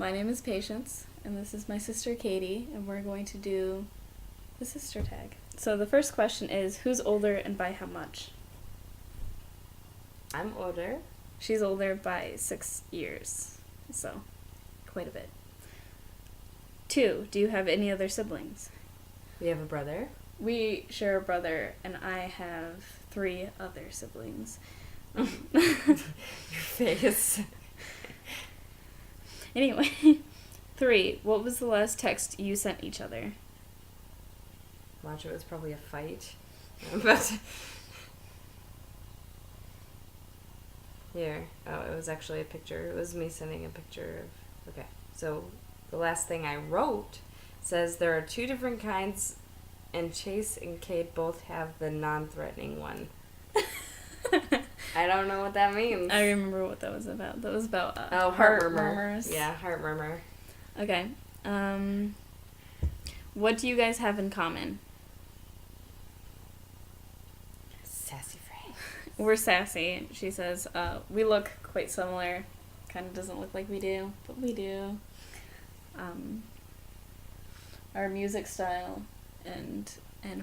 My name is Patience, and this is my sister Katie, and we're going to do the sister tag. So the first question is, who's older and by how much? I'm older. She's older by 6 years, so quite a bit. 2, do you have any other siblings? We have a brother. We share a brother, and I have 3 other siblings. Your face. Anyway, 3, what was the last text you sent each other? Watch, it was probably a fight. But here. Oh, it was actually a picture. It was me sending a picture of... Okay, so the last thing I wrote says there are 2 different kinds, and Chase and Kate both have the non-threatening one. I don't know what that means. I remember what that was about. That was about heart murmurs. Yeah, heart murmur. Okay. What do you guys have in common? Sassy phrase. We're sassy. She says, we look quite similar. Kind of doesn't look like we do, but we do. Our music style and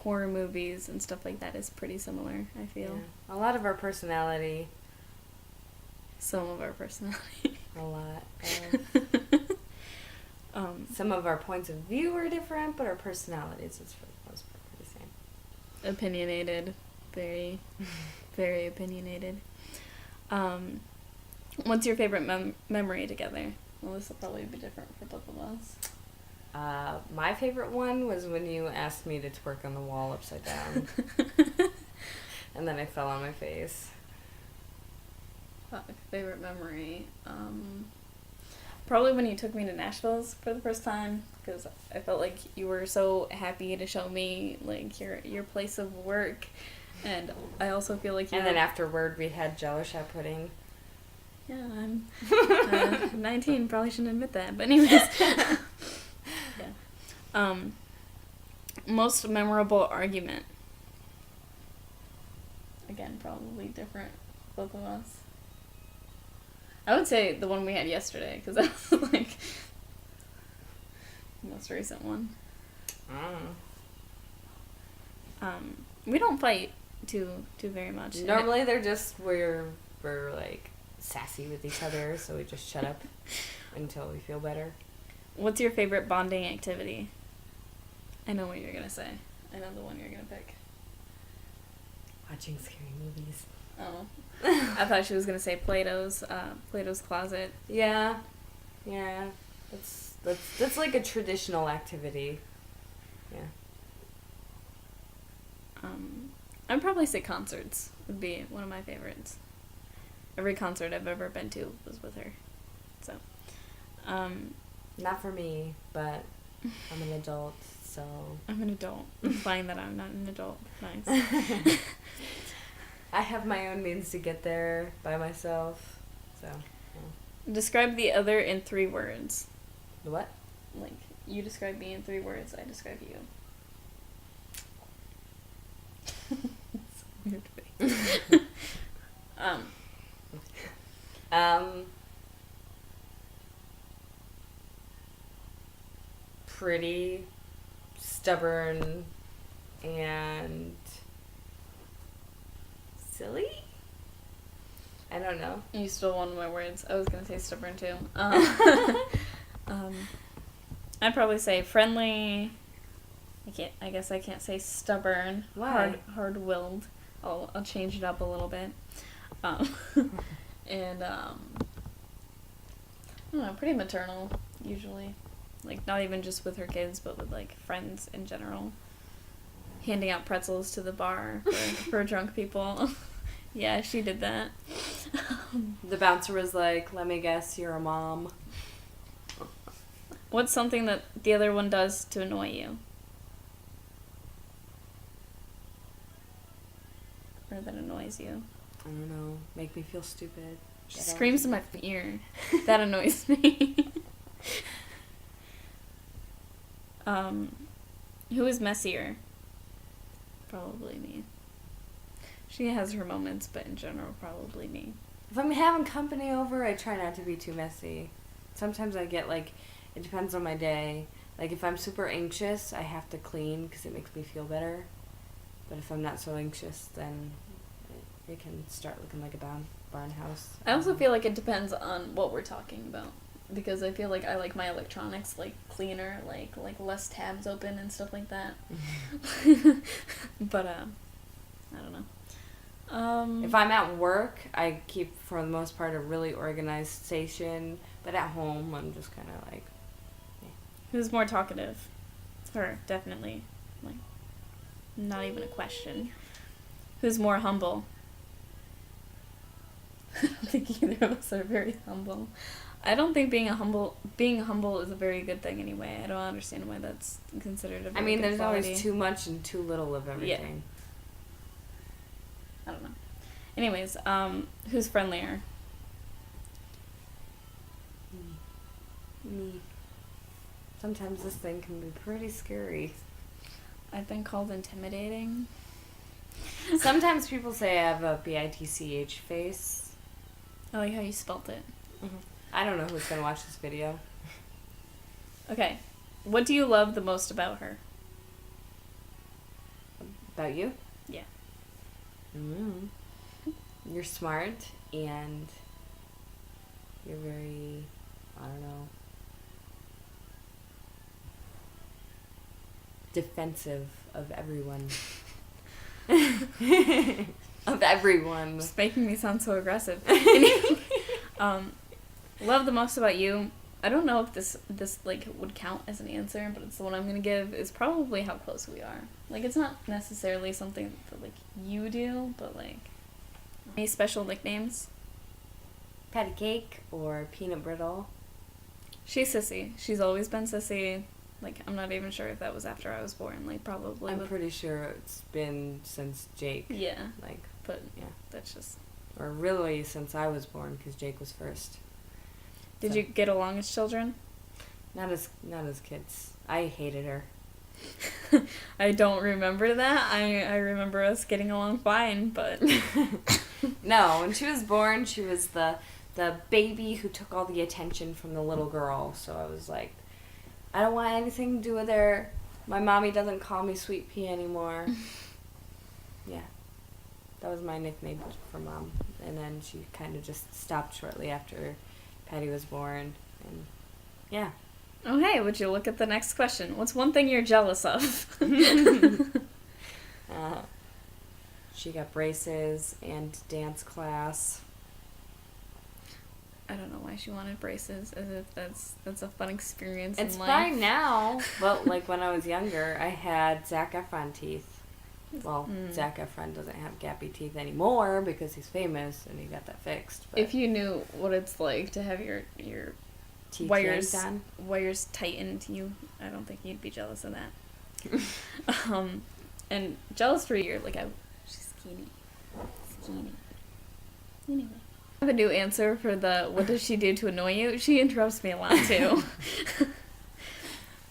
horror movies and stuff like that is pretty similar, I feel. Yeah. A lot of our personality. Some of our personality. A lot. Some of our points of view are different, but our personalities is for the most part the same. Opinionated. Very, very opinionated. What's your favorite memory together? Well, this will probably be different for both of us. My favorite one was when you asked me to twerk on the wall upside down. And then I fell on my face. Favorite memory? Probably when you took me to Nashville's for the first time, because I felt like you were so happy to show me like your place of work, and I also feel like And then afterward we had Jello shot pudding. Yeah, I'm 19, probably shouldn't admit that, but anyways. Yeah. Most memorable argument. Again, probably different, both of us. I would say the one we had yesterday, because that was like the most recent one. We don't fight too very much. Normally they're just we're like sassy with each other, so we just shut up until we feel better. What's your favorite bonding activity? I know what you're gonna say. I know the one you're gonna pick. Watching scary movies. Oh. I thought she was gonna say Plato's Closet. Yeah. That's like a traditional activity. Yeah. I'd probably say concerts would be one of my favorites. Every concert I've ever been to was with her. So, not for me, but I'm an adult, so... I'm an adult. Implying that I'm not an adult. Nice. I have my own means to get there by myself, so... Yeah. Describe the other in 3 words. The what? Like, you describe me in 3 words, I describe you. Weird face. Pretty, stubborn, and silly? I don't know. You stole one of my words. I was gonna say stubborn too. I'd probably say friendly. I guess I can't say stubborn. Why? Hard-willed. I'll change it up a little bit. And I don't know, pretty maternal usually. Like, not even just with her kids, but with like friends in general. Handing out pretzels to the bar for drunk people. Yeah, she did that. The bouncer was like, "Let me guess, you're a mom." What's something that the other one does to annoy you? Or that annoys you? I don't know. Make me feel stupid. She screams in my ear. That annoys me. Who is messier? Probably me. She has her moments, but in general, probably me. If I'm having company over, I try not to be too messy. sometimes I get like, it depends on my day. Like if I'm super anxious, I have to clean because it makes me feel better. But if I'm not so anxious, then it can start looking like a barn house. I also feel like it depends on what we're talking about. Because I feel like I like my electronics like cleaner, like less tabs open and stuff like that. But I don't know. If I'm at work, I keep for the most part a really organized station. But at home, I'm just kind of like. Who's more talkative? Her, definitely. Like, not even a question. Who's more humble? I don't think either of us are very humble. I don't think being humble is a very good thing anyway. I don't understand why that's considered a very good there's quality. always too much and too little of everything. I don't know. Anyways, who's friendlier? Me. Sometimes this thing can be pretty scary. I've been called intimidating. Sometimes people say I have a bitch face. I like how you spelt it. Mm-hmm. I don't know who's going to watch this video. Okay. What do you love the most about her? About you? Yeah. Mm-hmm. You're smart and you're very, I don't know, defensive of everyone. Of everyone. Just making me sound so aggressive. Love the most about you. I don't know if this like would count as an answer, but it's the one I'm gonna give. Is probably how close we are. Like it's not necessarily something that like you do, but like any special nicknames. Patty cake or peanut brittle. She's sissy. She's always been sissy. Like I'm not even sure if that was after I was born. Like probably. I'm pretty sure it's been since Jake. Yeah. Like, but yeah, that's just. Or really since I was born, because Jake was first. Did you get along as children? Not as kids. I hated her. I don't remember that. I remember us getting along fine, but no, when she was born, she was the baby who took all the attention from the little girl. So I was like, I don't want anything to do with her. My mommy doesn't call me Sweet Pea anymore. Yeah. That was my nickname for Mom. And then she kind of just stopped shortly after Patty was born. And yeah. Oh, hey, would you look at the next question? What's one thing you're jealous of? She got braces and dance class. I don't know why she wanted braces, as if that's a fun experience It's in life. fine now, but like when I was younger, I had Zac Efron teeth. Well, Zac Efron doesn't have gappy teeth anymore because he's famous and he got that fixed. But if you knew what it's like to have your teeth wires yanked on. wires tightened, I don't think you'd be jealous of that. And jealous for you, like she's skinny. Anyway. I have a new answer for the what does she do to annoy you? She interrupts me a lot too.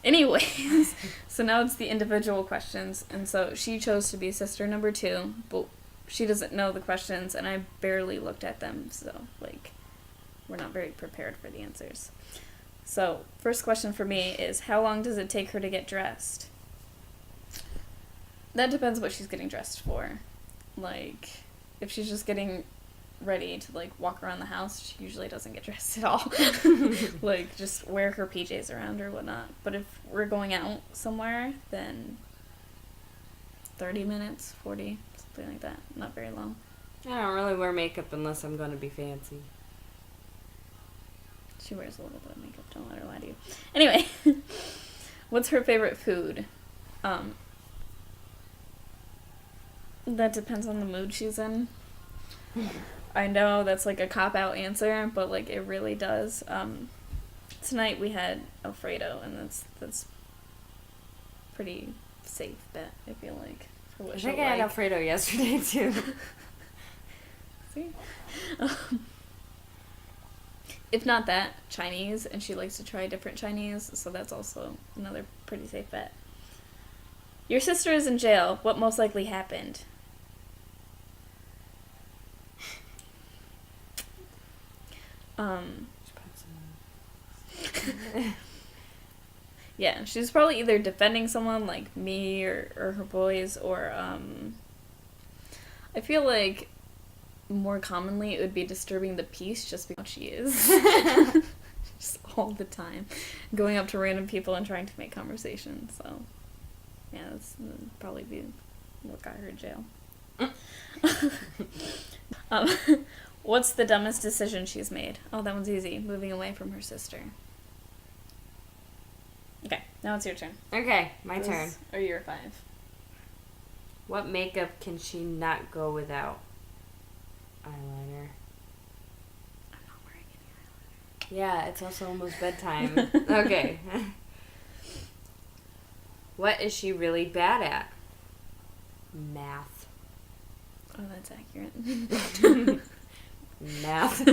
Anyways, so now it's the individual questions, and so she chose to be sister number 2, but she doesn't know the questions, and I barely looked at them, so like we're not very prepared for the answers. So first question for me is, how long does it take her to get dressed? That depends what she's getting dressed for. Like if she's just getting ready to like walk around the house, she usually doesn't get dressed at all. Like just wear her PJs around or whatnot. But if we're going out somewhere, then 30 minutes, 40, something like that. Not very long. I don't really wear makeup unless I'm going to be fancy. She wears a little bit of makeup, don't let her lie to you. Anyway, what's her favorite food? That depends on the mood she's in. I know that's like a cop-out answer, but like it really does. Tonight we had Alfredo, and that's pretty safe bet, I feel like. For what I think I had Alfredo yesterday too. See? If not that, Chinese, and she likes to try different Chinese, so that's also another pretty safe bet. Your sister is in jail. What most likely happened? Yeah, she's probably either defending someone like me or her boys, or I feel like more commonly it would be disturbing the peace just because she is. Just all the time. Going up to random people and trying to make conversation, so yeah, that'd probably be what got her in jail. um, what's the dumbest decision she's made? Oh, that one's easy. Moving away from her sister. Okay, now it's your turn. Okay, my turn. Or you're 5. What makeup can she not go without? Eyeliner. I'm not wearing any eyeliner. Yeah, it's also almost bedtime. Okay. What is she really bad at? Math. Oh, that's accurate. Math.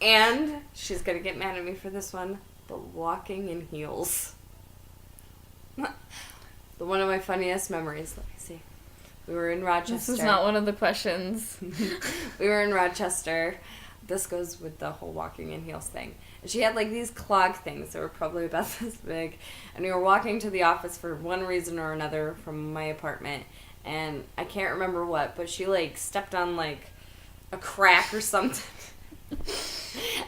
And she's gonna get mad at me for this one, but walking in heels. One of my funniest memories. Let me see. We were in Rochester. This is not one of the questions. We were in Rochester. This goes with the whole walking in heels thing. And she had like these clog things that were probably about this big. And we were walking to the office for one reason or another from my apartment. And I can't remember what, but she like stepped on like a crack or something.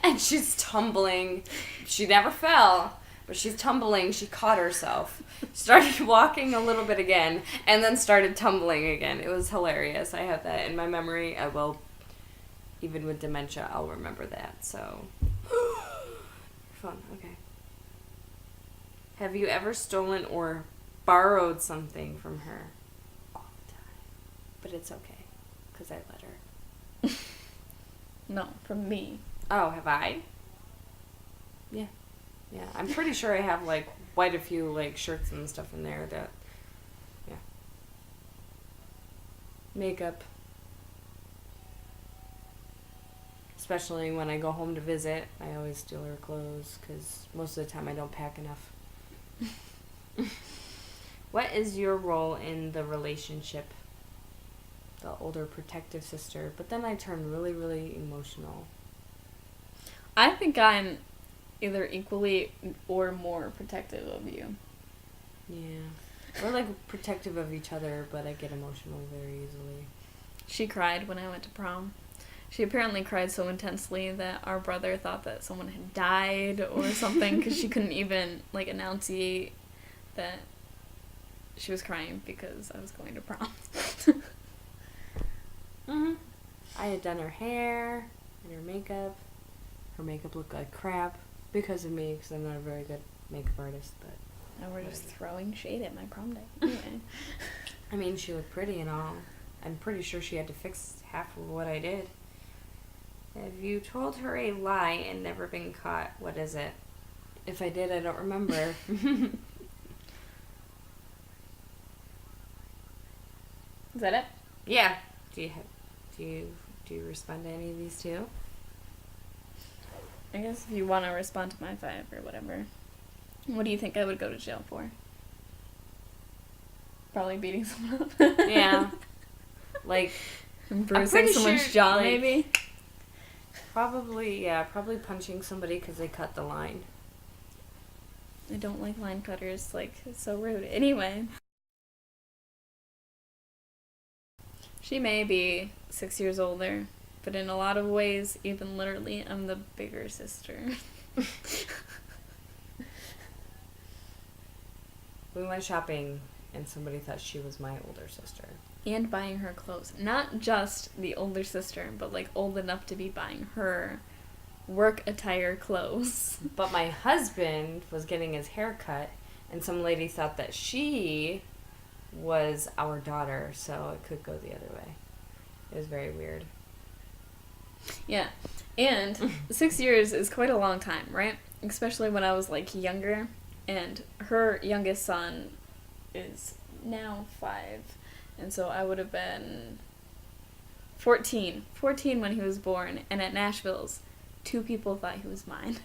And she's tumbling. She never fell, but she's tumbling. She caught herself. Started walking a little bit again, and then started tumbling again. It was hilarious. I have that in my memory. I will, even with dementia, I'll remember that. So, fun. Okay. Have you ever stolen or borrowed something from her? All the time. But it's okay, because I let her. No, from me. Oh, have I? Yeah. Yeah, I'm pretty sure I have, like, quite a few, like, shirts and stuff in there that, yeah. Makeup. Especially when I go home to visit, I always steal her clothes, because most of the time I don't pack enough. What is your role in the relationship? The older protective sister, but then I turn really, really emotional. I think I'm either equally or more protective of you. Yeah. We're like protective of each other, but I get emotional very easily. She cried when I went to prom. She apparently cried so intensely that our brother thought that someone had died or something because she couldn't even like enunciate that she was crying because I was going to prom. Mm-hmm. I had done her hair and her makeup. Her makeup looked like crap because of me, because I'm not a very good makeup artist, but... Now we're just throwing shade at my prom day. Anyway. I mean, she looked pretty and all. I'm pretty sure she had to fix half of what I did. Have you told her a lie and never been caught? What is it? If I did, I don't remember. Is that it? Yeah. Do you respond to any of these two? I guess if you want to respond to my 5 or whatever. What do you think I would go to jail for? Probably beating someone up. Yeah. Like... bruising someone's sure, jaw, like, maybe? Probably punching somebody because they cut the line. I don't like line cutters. Like, it's so rude. Anyway. She may be 6 years older, but in a lot of ways, even literally, I'm the bigger sister. We went shopping, and somebody thought she was my older sister. And buying her clothes. Not just the older sister, but, like, old enough to be buying her work attire clothes. But my husband was getting his hair cut, and some lady thought that she was our daughter, so it could go the other way. It was very weird. Yeah. And 6 years is quite a long time, right? Especially when I was, like, younger. And her youngest son is now 5. And so I would have been 14. 14 when he was born. And at Nashville's, 2 people thought he was mine.